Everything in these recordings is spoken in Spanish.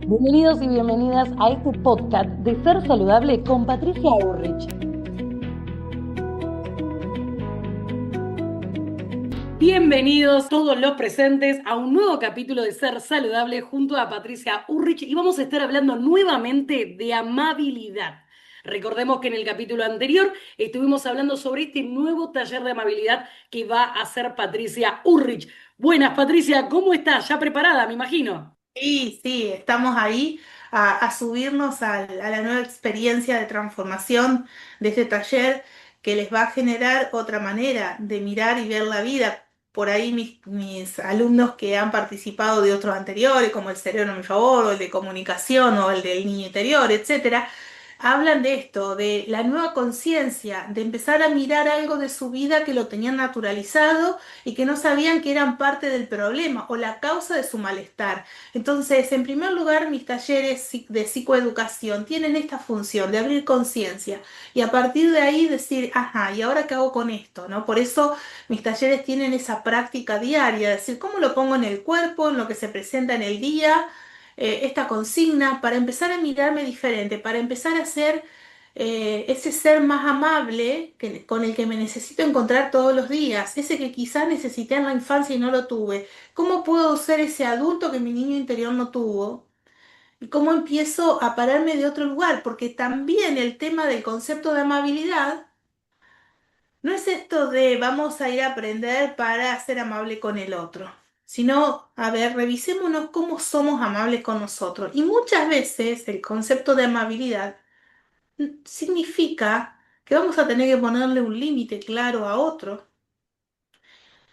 Bienvenidos y bienvenidas a este podcast de Ser Saludable con Patricia Urrich. Bienvenidos todos los presentes a un nuevo capítulo de Ser Saludable junto a Patricia Urrich y vamos a estar hablando nuevamente de amabilidad. Recordemos que en el capítulo anterior estuvimos hablando sobre este nuevo taller de amabilidad que va a hacer Patricia Urrich. Buenas, Patricia, ¿cómo estás? ¿Ya preparada, me imagino? Sí, sí, estamos ahí a subirnos a la nueva experiencia de transformación de este taller que les va a generar otra manera de mirar y ver la vida. Por ahí mis alumnos que han participado de otros anteriores, como el cerebro a mi favor, o el de comunicación, o el del niño interior, etcétera, hablan de esto, de la nueva conciencia, de empezar a mirar algo de su vida que lo tenían naturalizado y que no sabían que eran parte del problema o la causa de su malestar. Entonces, en primer lugar, mis talleres de psicoeducación tienen esta función de abrir conciencia y a partir de ahí decir, ajá, ¿y ahora qué hago con esto? ¿No? Por eso mis talleres tienen esa práctica diaria, decir, ¿cómo lo pongo en el cuerpo, en lo que se presenta en el día? Esta consigna para empezar a mirarme diferente, para empezar a ser ese ser más amable con el que me necesito encontrar todos los días, ese que quizás necesité en la infancia y no lo tuve. ¿Cómo puedo ser ese adulto que mi niño interior no tuvo? ¿Y cómo empiezo a pararme de otro lugar? Porque también el tema del concepto de amabilidad no es esto de vamos a ir a aprender para ser amable con el otro, sino, a ver, revisémonos cómo somos amables con nosotros. Y muchas veces el concepto de amabilidad significa que vamos a tener que ponerle un límite claro a otro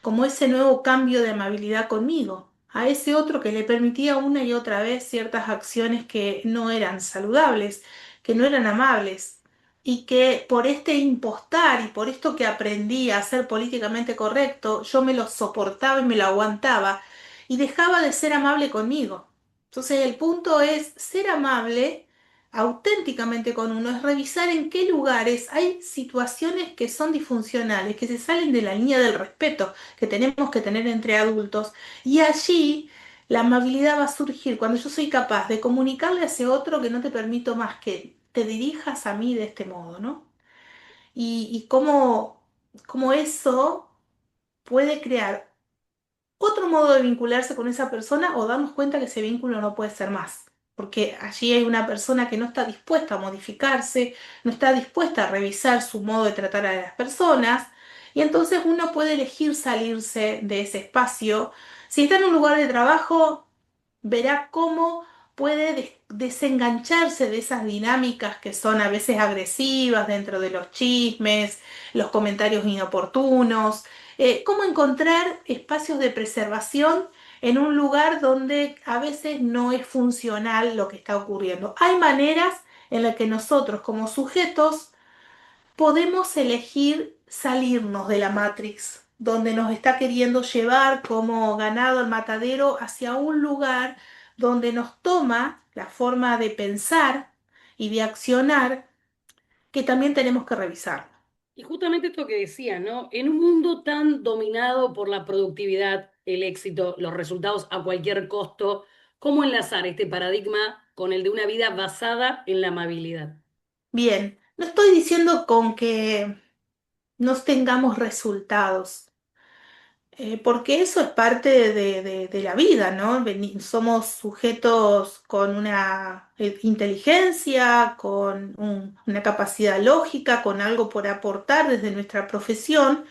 como ese nuevo cambio de amabilidad conmigo, a ese otro que le permitía una y otra vez ciertas acciones que no eran saludables, que no eran amables, y que por este impostar y por esto que aprendí a ser políticamente correcto, yo me lo soportaba y me lo aguantaba y dejaba de ser amable conmigo. Entonces el punto es ser amable auténticamente con uno, es revisar en qué lugares hay situaciones que son disfuncionales, que se salen de la línea del respeto que tenemos que tener entre adultos. Y allí la amabilidad va a surgir cuando yo soy capaz de comunicarle a ese otro que no te permito más que te dirijas a mí de este modo, ¿no? Y cómo eso puede crear otro modo de vincularse con esa persona o darnos cuenta que ese vínculo no puede ser más. Porque allí hay una persona que no está dispuesta a modificarse, no está dispuesta a revisar su modo de tratar a las personas, y entonces uno puede elegir salirse de ese espacio. Si está en un lugar de trabajo, verá cómo puede desengancharse de esas dinámicas que son a veces agresivas dentro de los chismes, los comentarios inoportunos, cómo encontrar espacios de preservación en un lugar donde a veces no es funcional lo que está ocurriendo. Hay maneras en las que nosotros como sujetos podemos elegir salirnos de la Matrix, donde nos está queriendo llevar como ganado al matadero hacia un lugar donde nos toma la forma de pensar y de accionar que también tenemos que revisar. Y justamente esto que decía, ¿no? En un mundo tan dominado por la productividad, el éxito, los resultados a cualquier costo, ¿cómo enlazar este paradigma con el de una vida basada en la amabilidad? Bien, no estoy diciendo con que no tengamos resultados, porque eso es parte de la vida, ¿no? Somos sujetos con una inteligencia, con una capacidad lógica, con algo por aportar desde nuestra profesión,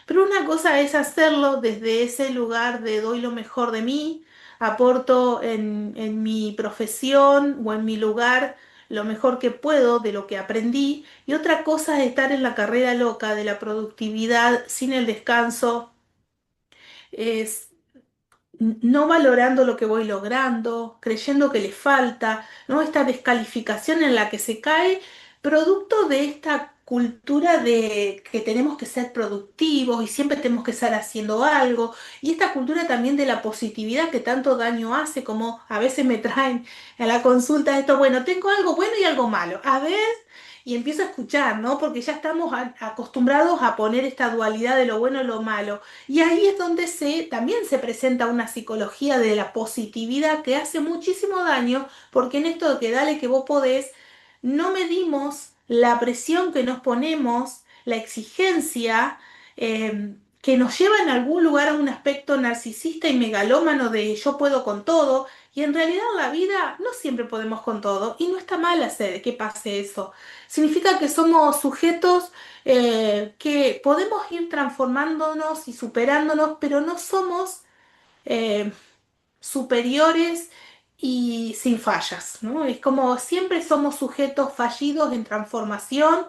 pero una cosa es hacerlo desde ese lugar de doy lo mejor de mí, aporto en mi profesión o en mi lugar lo mejor que puedo de lo que aprendí, y otra cosa es estar en la carrera loca de la productividad sin el descanso, es no valorando lo que voy logrando, creyendo que le falta, ¿no? Esta descalificación en la que se cae, producto de esta cultura de que tenemos que ser productivos y siempre tenemos que estar haciendo algo, y esta cultura también de la positividad que tanto daño hace, como a veces me traen a la consulta esto, bueno, tengo algo bueno y algo malo, a ver, y empiezo a escuchar, ¿no? Porque ya estamos acostumbrados a poner esta dualidad de lo bueno y lo malo. Y ahí es donde también se presenta una psicología de la positividad que hace muchísimo daño, porque en esto de que dale que vos podés, no medimos la presión que nos ponemos, la exigencia, que nos lleva en algún lugar a un aspecto narcisista y megalómano de yo puedo con todo, y en realidad en la vida no siempre podemos con todo, y no está mal hacer que pase eso. Significa que somos sujetos que podemos ir transformándonos y superándonos, pero no somos eh, superiores y sin fallas, ¿no? Es como siempre somos sujetos fallidos en transformación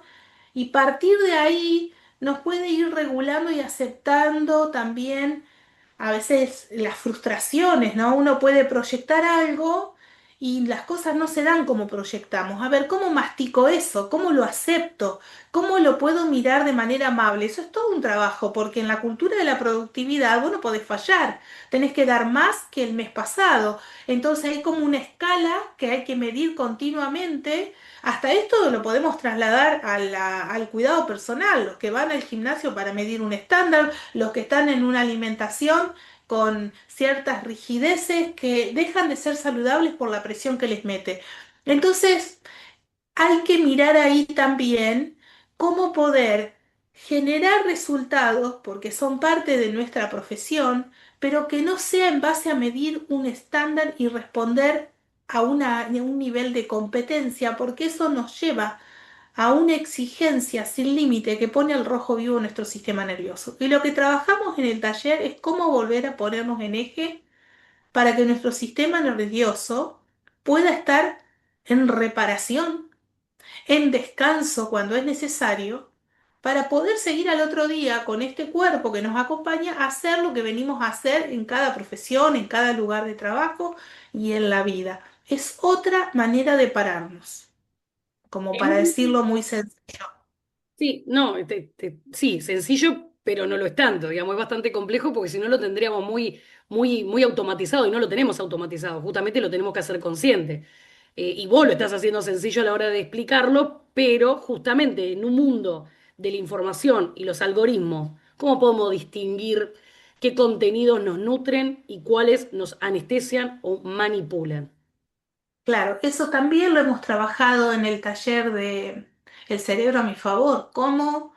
y partir de ahí nos puede ir regulando y aceptando también a veces las frustraciones, ¿no? Uno puede proyectar algo y las cosas no se dan como proyectamos. A ver, ¿cómo mastico eso? ¿Cómo lo acepto? ¿Cómo lo puedo mirar de manera amable? Eso es todo un trabajo, porque en la cultura de la productividad vos no podés fallar. Tenés que dar más que el mes pasado. Entonces hay como una escala que hay que medir continuamente. Hasta esto lo podemos trasladar al cuidado personal, los que van al gimnasio para medir un estándar, los que están en una alimentación con ciertas rigideces que dejan de ser saludables por la presión que les mete. Entonces, hay que mirar ahí también cómo poder generar resultados, porque son parte de nuestra profesión, pero que no sea en base a medir un estándar y responder a un nivel de competencia, porque eso nos lleva a una exigencia sin límite que pone al rojo vivo en nuestro sistema nervioso. Y lo que trabajamos en el taller es cómo volver a ponernos en eje para que nuestro sistema nervioso pueda estar en reparación, en descanso cuando es necesario, para poder seguir al otro día con este cuerpo que nos acompaña a hacer lo que venimos a hacer en cada profesión, en cada lugar de trabajo y en la vida. Es otra manera de pararnos, como Es para muy- decirlo muy sencillo. Sí, no, sí, sencillo, pero no lo es tanto, digamos, es bastante complejo porque si no lo tendríamos muy automatizado y no lo tenemos automatizado, justamente lo tenemos que hacer consciente. Y vos lo estás haciendo sencillo a la hora de explicarlo, pero justamente en un mundo de la información y los algoritmos, ¿cómo podemos distinguir qué contenidos nos nutren y cuáles nos anestesian o manipulan? Claro, eso también lo hemos trabajado en el taller de El cerebro a mi favor, cómo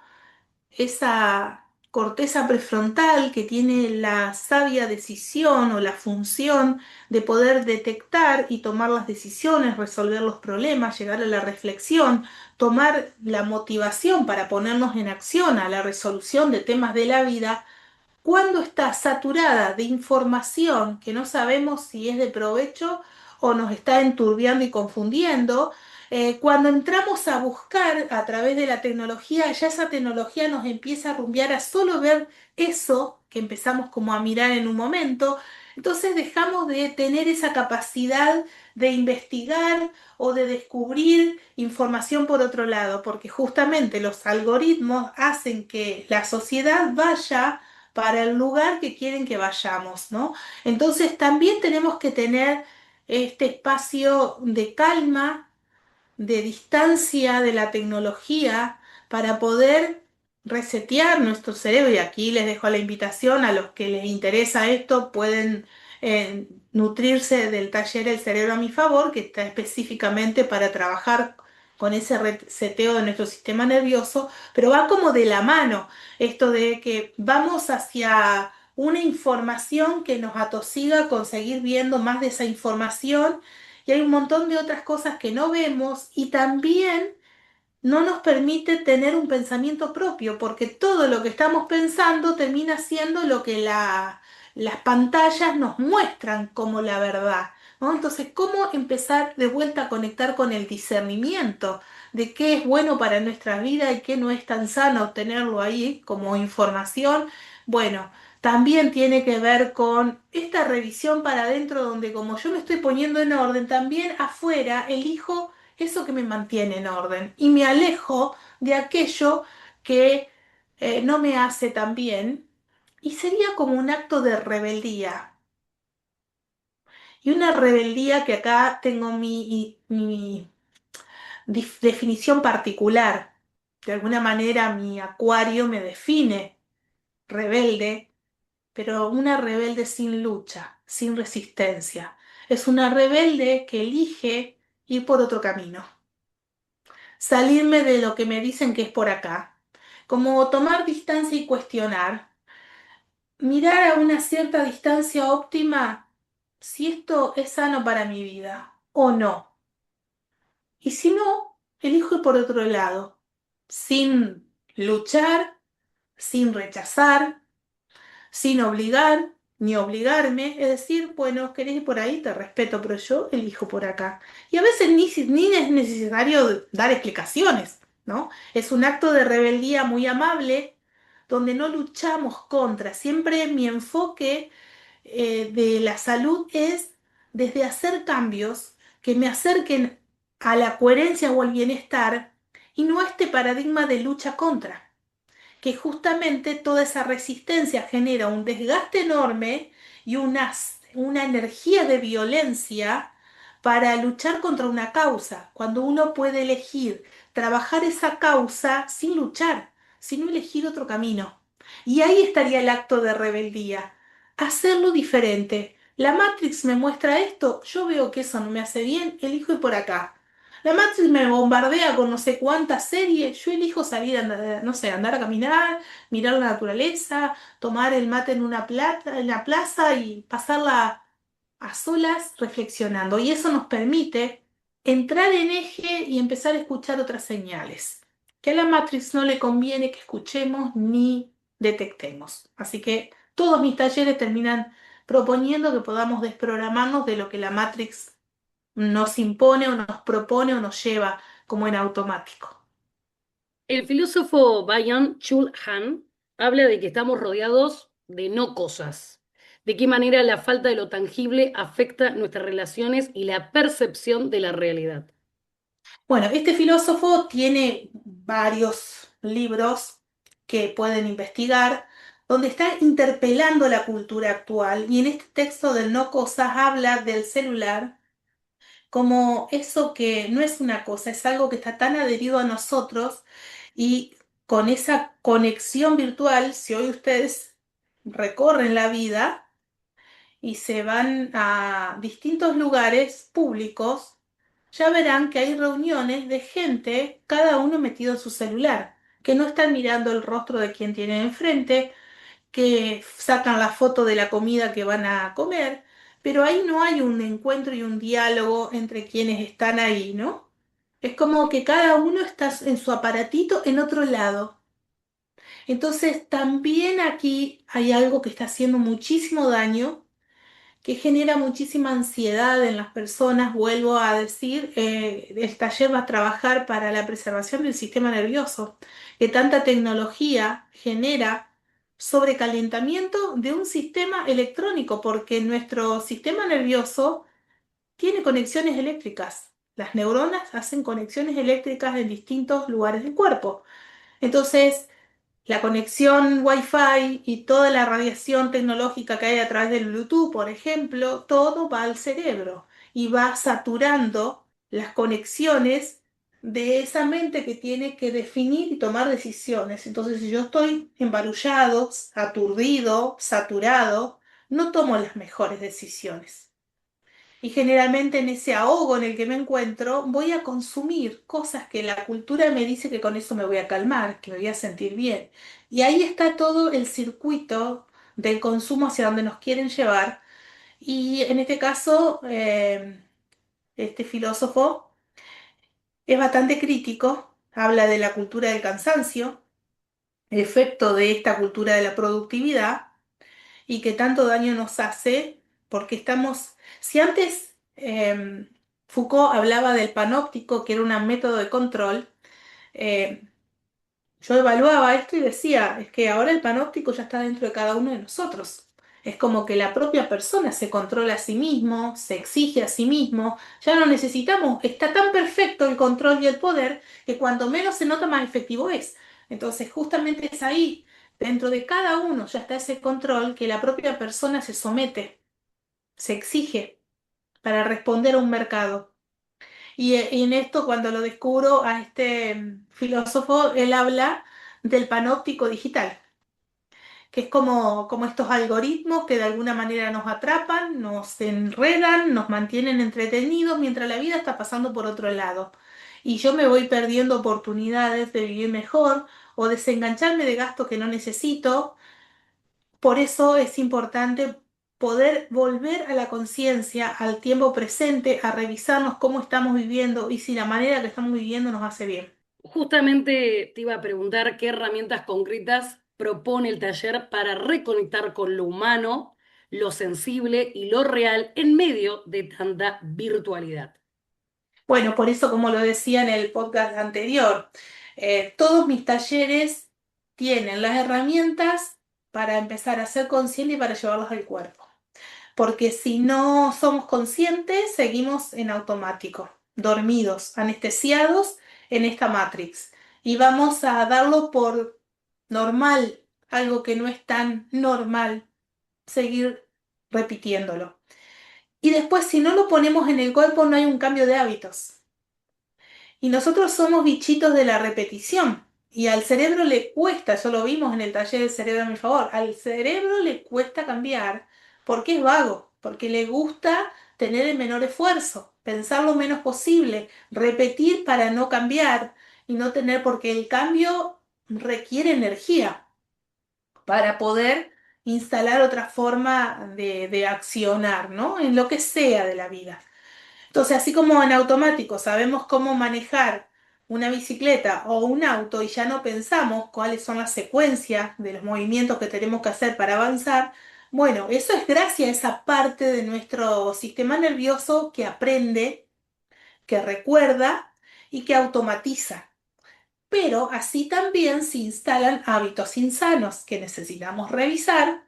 esa corteza prefrontal que tiene la sabia decisión o la función de poder detectar y tomar las decisiones, resolver los problemas, llegar a la reflexión, tomar la motivación para ponernos en acción a la resolución de temas de la vida, cuando está saturada de información que no sabemos si es de provecho o nos está enturbiando y confundiendo, cuando entramos a buscar a través de la tecnología, ya esa tecnología nos empieza a rumbear a solo ver eso que empezamos como a mirar en un momento, entonces dejamos de tener esa capacidad de investigar o de descubrir información por otro lado, porque justamente los algoritmos hacen que la sociedad vaya para el lugar que quieren que vayamos, ¿no? Entonces también tenemos que tener este espacio de calma, de distancia de la tecnología para poder resetear nuestro cerebro. Y aquí les dejo la invitación a los que les interesa esto, pueden nutrirse del taller El cerebro a mi favor, que está específicamente para trabajar con ese reseteo de nuestro sistema nervioso, pero va como de la mano esto de que vamos hacia una información que nos atosiga con seguir viendo más de esa información y hay un montón de otras cosas que no vemos y también no nos permite tener un pensamiento propio, porque todo lo que estamos pensando termina siendo lo que las pantallas nos muestran como la verdad, ¿no? Entonces, ¿cómo empezar de vuelta a conectar con el discernimiento de qué es bueno para nuestra vida y qué no es tan sano tenerlo ahí como información? Bueno, también tiene que ver con esta revisión para adentro donde como yo me estoy poniendo en orden, también afuera elijo eso que me mantiene en orden y me alejo de aquello que no me hace tan bien y sería como un acto de rebeldía. Y una rebeldía que acá tengo mi definición particular. De alguna manera mi Acuario me define rebelde, pero una rebelde sin lucha, sin resistencia. Es una rebelde que elige ir por otro camino, salirme de lo que me dicen que es por acá, como tomar distancia y cuestionar, mirar a una cierta distancia óptima si esto es sano para mi vida o no. Y si no, elijo ir por otro lado, sin luchar, sin rechazar, sin obligar ni obligarme, es decir, bueno, querés ir por ahí, te respeto, pero yo elijo por acá. Y a veces ni es necesario dar explicaciones, ¿no? Es un acto de rebeldía muy amable, donde no luchamos contra. Siempre mi enfoque de la salud es desde hacer cambios que me acerquen a la coherencia o al bienestar y no a este paradigma de lucha contra, que justamente toda esa resistencia genera un desgaste enorme y una energía de violencia para luchar contra una causa, cuando uno puede elegir trabajar esa causa sin luchar, sino elegir otro camino. Y ahí estaría el acto de rebeldía, hacerlo diferente. La Matrix me muestra esto, yo veo que eso no me hace bien, elijo ir por acá. La Matrix me bombardea con no sé cuántas series. Yo elijo salir a andar, no sé, andar a caminar, mirar la naturaleza, tomar el mate en la plaza y pasarla a solas reflexionando. Y eso nos permite entrar en eje y empezar a escuchar otras señales que a la Matrix no le conviene que escuchemos ni detectemos. Así que todos mis talleres terminan proponiendo que podamos desprogramarnos de lo que la Matrix nos impone o nos propone o nos lleva como en automático. El filósofo Byung-Chul Han habla de que estamos rodeados de no cosas. De qué manera la falta de lo tangible afecta nuestras relaciones y la percepción de la realidad. Bueno, este filósofo tiene varios libros que pueden investigar, donde está interpelando la cultura actual y en este texto del no cosas habla del celular como eso que no es una cosa, es algo que está tan adherido a nosotros y con esa conexión virtual, si hoy ustedes recorren la vida, y se van a distintos lugares públicos, ya verán que hay reuniones de gente, cada uno metido en su celular, que no están mirando el rostro de quien tienen enfrente, que sacan la foto de la comida que van a comer, pero ahí no hay un encuentro y un diálogo entre quienes están ahí, ¿no? Es como que cada uno está en su aparatito en otro lado. Entonces, también aquí hay algo que está haciendo muchísimo daño, que genera muchísima ansiedad en las personas. Vuelvo a decir, el taller va a trabajar para la preservación del sistema nervioso, que tanta tecnología genera sobrecalentamiento de un sistema electrónico, porque nuestro sistema nervioso tiene conexiones eléctricas. Las neuronas hacen conexiones eléctricas en distintos lugares del cuerpo. Entonces, la conexión Wi-Fi y toda la radiación tecnológica que hay a través del Bluetooth, por ejemplo, todo va al cerebro y va saturando las conexiones de esa mente que tiene que definir y tomar decisiones. Entonces, si yo estoy embarullado, aturdido, saturado, no tomo las mejores decisiones. Y generalmente en ese ahogo en el que me encuentro, voy a consumir cosas que la cultura me dice que con eso me voy a calmar, que me voy a sentir bien. Y ahí está todo el circuito del consumo hacia donde nos quieren llevar. Y en este caso, este filósofo es bastante crítico, habla de la cultura del cansancio, el efecto de esta cultura de la productividad y que tanto daño nos hace porque estamos, si antes Foucault hablaba del panóptico, que era un método de control, eh, yo evaluaba esto y decía, es que ahora el panóptico ya está dentro de cada uno de nosotros. Es como que la propia persona se controla a sí mismo, se exige a sí mismo, ya no necesitamos, está tan perfecto el control y el poder que cuanto menos se nota más efectivo es. Entonces justamente es ahí, dentro de cada uno ya está ese control que la propia persona se somete, se exige para responder a un mercado. Y en esto, cuando lo descubro a este filósofo, él habla del panóptico digital, que es como estos algoritmos que de alguna manera nos atrapan, nos enredan, nos mantienen entretenidos mientras la vida está pasando por otro lado. Y yo me voy perdiendo oportunidades de vivir mejor o desengancharme de gastos que no necesito. Por eso es importante poder volver a la conciencia, al tiempo presente, a revisarnos cómo estamos viviendo y si la manera que estamos viviendo nos hace bien. Justamente te iba a preguntar qué herramientas concretas propone el taller para reconectar con lo humano, lo sensible y lo real en medio de tanta virtualidad. Bueno, por eso, como lo decía en el podcast anterior, todos mis talleres tienen las herramientas para empezar a ser consciente y para llevarlos al cuerpo. Porque si no somos conscientes, seguimos en automático, dormidos, anestesiados en esta Matrix. Y vamos a darlo por normal, algo que no es tan normal, seguir repitiéndolo. Y después, si no lo ponemos en el cuerpo, no hay un cambio de hábitos. Y nosotros somos bichitos de la repetición. Y al cerebro le cuesta, eso lo vimos en el taller del cerebro a mi favor, al cerebro le cuesta cambiar porque es vago, porque le gusta tener el menor esfuerzo, pensar lo menos posible, repetir para no cambiar y no tener, porque el cambio requiere energía para poder instalar otra forma de accionar, ¿no? En lo que sea de la vida. Entonces, así como en automático sabemos cómo manejar una bicicleta o un auto y ya no pensamos cuáles son las secuencias de los movimientos que tenemos que hacer para avanzar, bueno, eso es gracias a esa parte de nuestro sistema nervioso que aprende, que recuerda y que automatiza. Pero así también se instalan hábitos insanos que necesitamos revisar,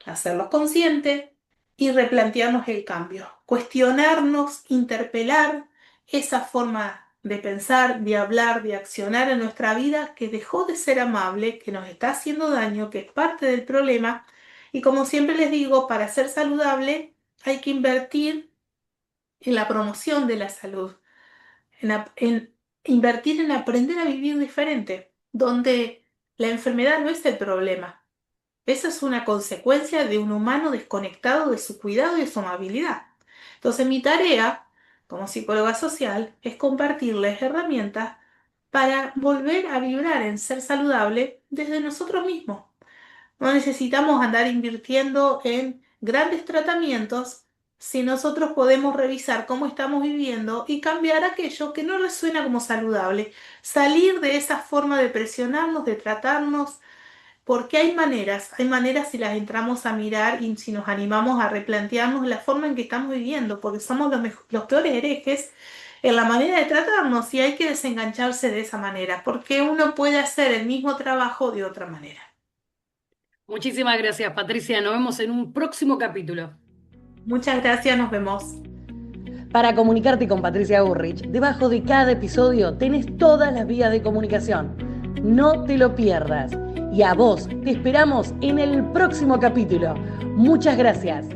hacerlos conscientes y replantearnos el cambio, cuestionarnos, interpelar esa forma de pensar, de hablar, de accionar en nuestra vida que dejó de ser amable, que nos está haciendo daño, que es parte del problema. Y como siempre les digo, para ser saludable hay que invertir en la promoción de la salud, en invertir en aprender a vivir diferente, donde la enfermedad no es el problema. Esa es una consecuencia de un humano desconectado de su cuidado y de su amabilidad. Entonces, mi tarea como psicóloga social es compartirles herramientas para volver a vibrar en ser saludable desde nosotros mismos. No necesitamos andar invirtiendo en grandes tratamientos si nosotros podemos revisar cómo estamos viviendo y cambiar aquello que no resuena como saludable. Salir de esa forma de presionarnos, de tratarnos, porque hay maneras si las entramos a mirar y si nos animamos a replantearnos la forma en que estamos viviendo, porque somos los peores herejes en la manera de tratarnos y hay que desengancharse de esa manera, porque uno puede hacer el mismo trabajo de otra manera. Muchísimas gracias, Patricia. Nos vemos en un próximo capítulo. Muchas gracias, nos vemos. Para comunicarte con Patricia Burrich, debajo de cada episodio tenés todas las vías de comunicación. No te lo pierdas. Y a vos te esperamos en el próximo capítulo. Muchas gracias.